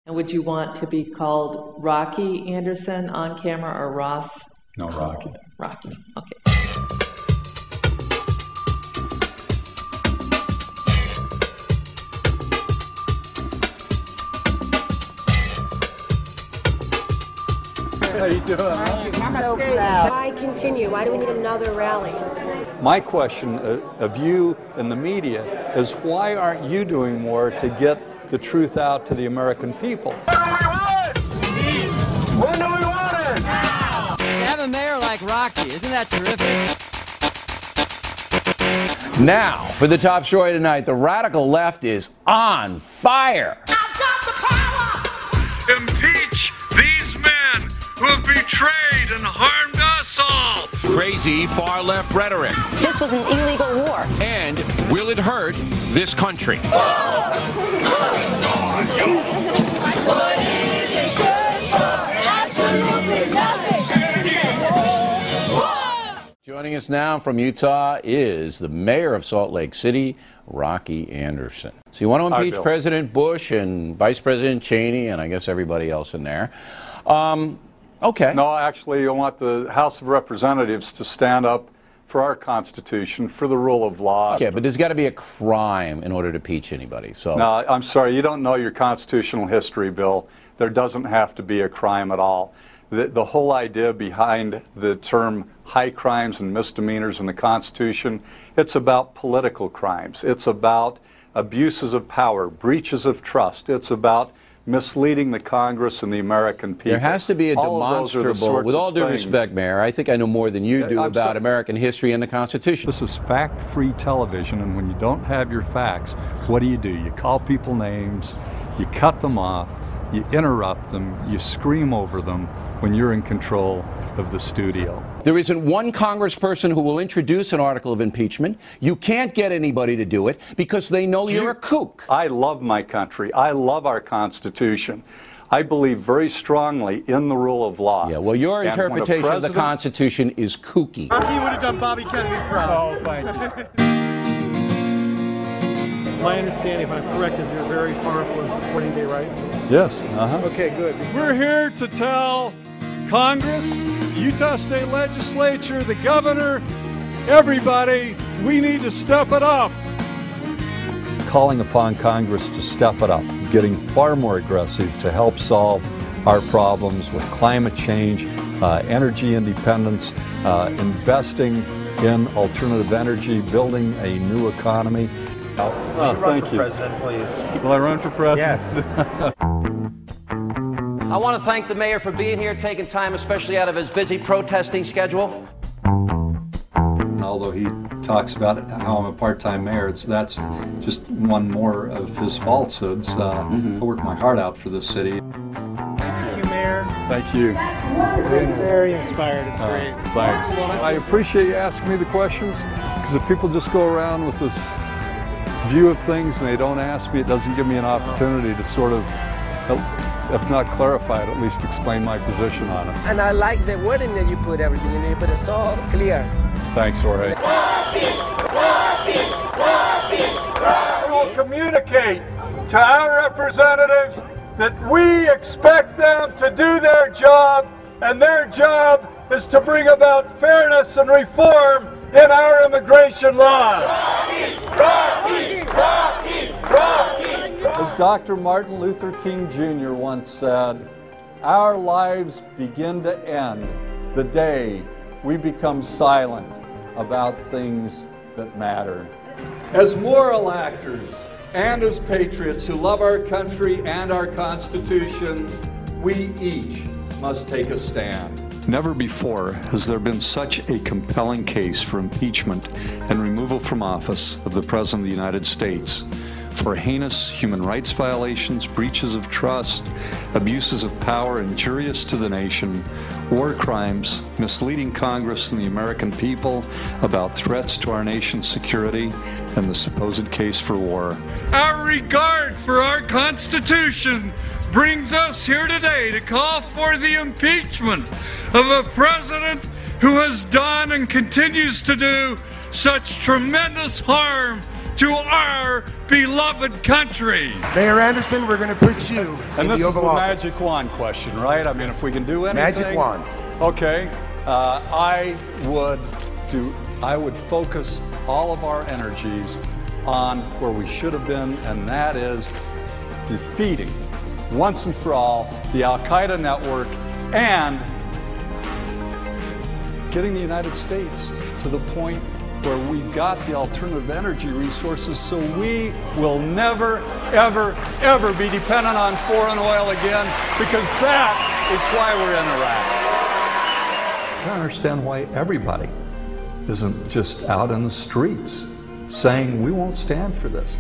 Would you want to be called Rocky Anderson on camera or Ross? No, Rocky. Rocky, okay. How you doing? I'm so proud. Why continue? Why do we need another rally? My question of you and the media is why aren't you doing more to get the truth out to the American people? When do we want it? Now! You have a mayor like Rocky. Isn't that terrific? Now, for the top story tonight, the radical left is on fire. I've got the power! Impeach these men who have betrayed and harmed us all! Crazy far-left rhetoric. This was an illegal war. And will it hurt this country? What is it good for? Absolutely nothing. Joining us now from Utah is the mayor of Salt Lake City, Rocky Anderson. So you want to impeach President Bush and Vice President Cheney and I guess everybody else in there. Okay. No, actually, I want the House of Representatives to stand up for our Constitution, for the rule of law. Okay, but there's got to be a crime in order to impeach anybody. So. No, I'm sorry, you don't know your constitutional history, Bill. There doesn't have to be a crime at all. The whole idea behind the term high crimes and misdemeanors in the Constitution, it's about political crimes. It's about abuses of power, breaches of trust. It's about misleading the Congress and the American people. There has to be a demonstrable, with all due respect, Mayor, I think I know more than you do about American history and the Constitution. This is fact-free television, and when you don't have your facts, what do? You call people names, you cut them off, you interrupt them, you scream over them when you're in control of the studio. There isn't one congressperson who will introduce an article of impeachment. You can't get anybody to do it because they know you're a kook. I love my country. I love our Constitution. I believe very strongly in the rule of law. Yeah, well, your interpretation of the Constitution is kooky. Rocky would have done Bobby Kennedy proud. Oh, thank you. My understanding, if I'm correct, is you're very powerful in supporting gay rights? Yes. Okay, good. We're here to tell Congress, the Utah State Legislature, the governor, everybody, we need to step it up. Calling upon Congress to step it up, getting far more aggressive to help solve our problems with climate change, energy independence, investing in alternative energy, building a new economy. Thank you. President, please. Will I run for president? Yes. I want to thank the mayor for being here, taking time, especially out of his busy protesting schedule. Although he talks about how I'm a part-time mayor, that's just one more of his falsehoods. I work my heart out for this city. Thank you, Mayor. Thank you. Very inspired. It's great. Thanks. I appreciate you asking me the questions, because if people just go around with this view of things and they don't ask me, it doesn't give me an opportunity to sort of, if not clarify it, at least explain my position on it. And I like the wording that you put everything in there, but it's all clear. Thanks, Jorge. We will communicate to our representatives that we expect them to do their job, and their job is to bring about fairness and reform in our immigration laws. As Dr. Martin Luther King Jr. once said, our lives begin to end the day we become silent about things that matter. As moral actors and as patriots who love our country and our Constitution, we each must take a stand. Never before has there been such a compelling case for impeachment and removal from office of the President of the United States for heinous human rights violations, breaches of trust, abuses of power injurious to the nation, war crimes, misleading Congress and the American people about threats to our nation's security, and the supposed case for war. Our regard for our Constitution brings us here today to call for the impeachment of a president who has done and continues to do such tremendous harm to our beloved country. Mayor Anderson, we're going to put you in And this the is the Oval Office. magic wand question, right? I mean, if we can do anything. Magic wand. Okay. I would focus all of our energies on where we should have been, and that is defeating once and for all the Al-Qaeda network and getting the United States to the point where we've got the alternative energy resources so we will never, ever, ever be dependent on foreign oil again, because that is why we're in Iraq. I don't understand why everybody isn't just out in the streets saying we won't stand for this.